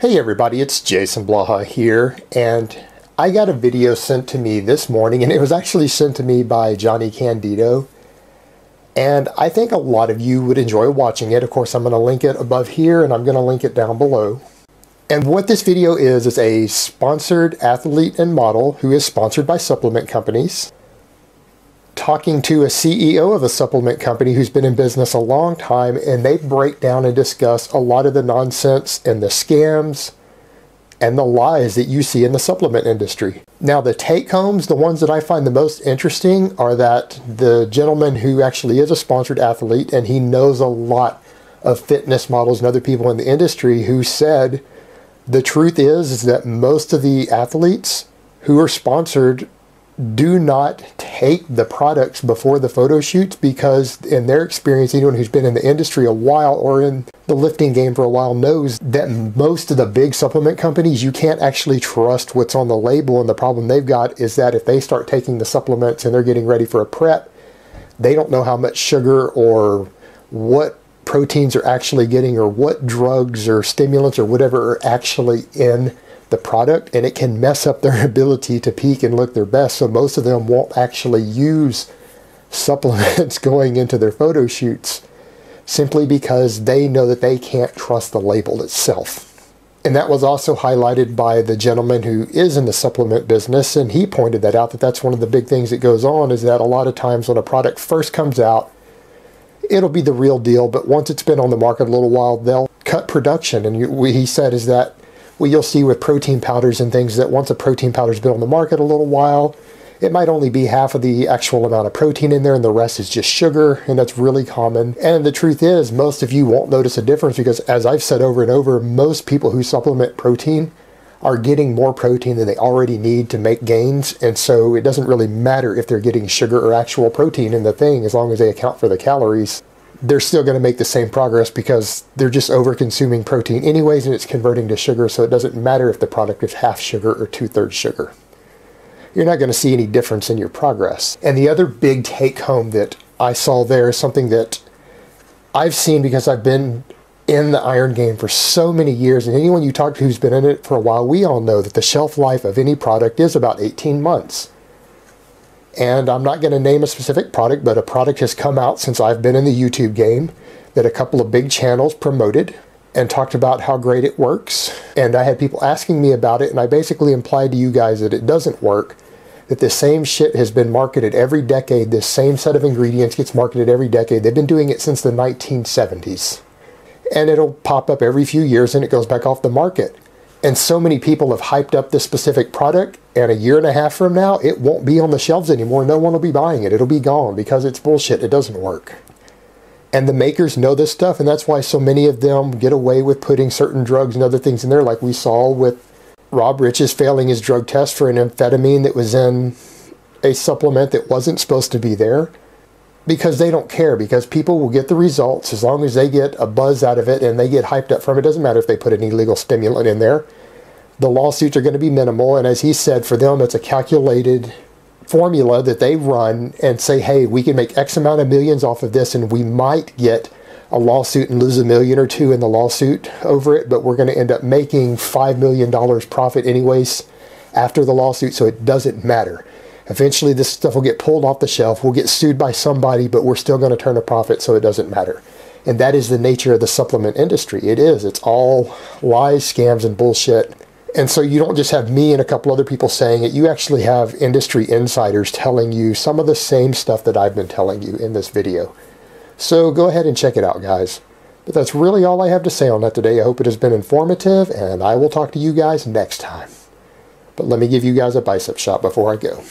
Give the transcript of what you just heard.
Hey everybody, it's Jason Blaha here, and I got a video sent to me this morning, and it was actually sent to me by Johnny Candido, and I think a lot of you would enjoy watching it. Of course, I'm going to link it above here, and I'm going to link it down below. And what this video is a sponsored athlete and model who is sponsored by supplement companies, talking to a CEO of a supplement company who's been in business a long time, and they break down and discuss a lot of the nonsense and the scams and the lies that you see in the supplement industry. Now, the take-homes, the ones that I find the most interesting, are that the gentleman who actually is a sponsored athlete, and he knows a lot of fitness models and other people in the industry, who said the truth is that most of the athletes who are sponsored do not take the products before the photo shoots, because in their experience, anyone who's been in the industry a while or in the lifting game for a while knows that most of the big supplement companies, you can't actually trust what's on the label. And the problem they've got is that if they start taking the supplements and they're getting ready for a prep, they don't know how much sugar or what proteins are actually getting, or what drugs or stimulants or whatever are actually in the product, and it can mess up their ability to peak and look their best. So most of them won't actually use supplements going into their photo shoots, simply because they know that they can't trust the label itself. And that was also highlighted by the gentleman who is in the supplement business, and he pointed that out, that that's one of the big things that goes on, is that a lot of times when a product first comes out, it'll be the real deal, but once it's been on the market a little while, they'll cut production. And what he said is that what you'll see with protein powders and things, that once a protein powder's been on the market a little while, it might only be half of the actual amount of protein in there, and the rest is just sugar, and that's really common. And the truth is, most of you won't notice a difference, because as I've said over and over, most people who supplement protein are getting more protein than they already need to make gains, and so it doesn't really matter if they're getting sugar or actual protein in the thing, as long as they account for the calories. They're still going to make the same progress, because they're just over consuming protein anyways, and it's converting to sugar, so it doesn't matter if the product is half sugar or 2/3 sugar. You're not going to see any difference in your progress. And the other big take home that I saw there is something that I've seen, because I've been in the iron game for so many years, and anyone you talk to who's been in it for a while, we all know that the shelf life of any product is about 18 months. And I'm not going to name a specific product, but a product has come out since I've been in the YouTube game that a couple of big channels promoted and talked about how great it works. And I had people asking me about it, and I basically implied to you guys that it doesn't work, that the same shit has been marketed every decade. This same set of ingredients gets marketed every decade. They've been doing it since the 1970s. And it'll pop up every few years, and it goes back off the market. And so many people have hyped up this specific product, and a year and a half from now, it won't be on the shelves anymore. No one will be buying it. It'll be gone, because it's bullshit. It doesn't work. And the makers know this stuff, and that's why so many of them get away with putting certain drugs and other things in there, like we saw with Rob Riches failing his drug test for an amphetamine that was in a supplement that wasn't supposed to be there, because they don't care, because people will get the results as long as they get a buzz out of it and they get hyped up from it. It doesn't matter if they put an illegal stimulant in there. The lawsuits are going to be minimal, and as he said, for them it's a calculated formula that they run and say, hey, we can make X amount of millions off of this, and we might get a lawsuit and lose $1 million or $2 million in the lawsuit over it, but we're going to end up making $5 million profit anyways after the lawsuit, so it doesn't matter. Eventually this stuff will get pulled off the shelf, we'll get sued by somebody, but we're still going to turn a profit, so it doesn't matter. And that is the nature of the supplement industry. It is. It's all lies, scams, and bullshit. And so you don't just have me and a couple other people saying it, you actually have industry insiders telling you some of the same stuff that I've been telling you in this video. So go ahead and check it out, guys. But that's really all I have to say on that today. I hope it has been informative, and I will talk to you guys next time. But let me give you guys a bicep shot before I go.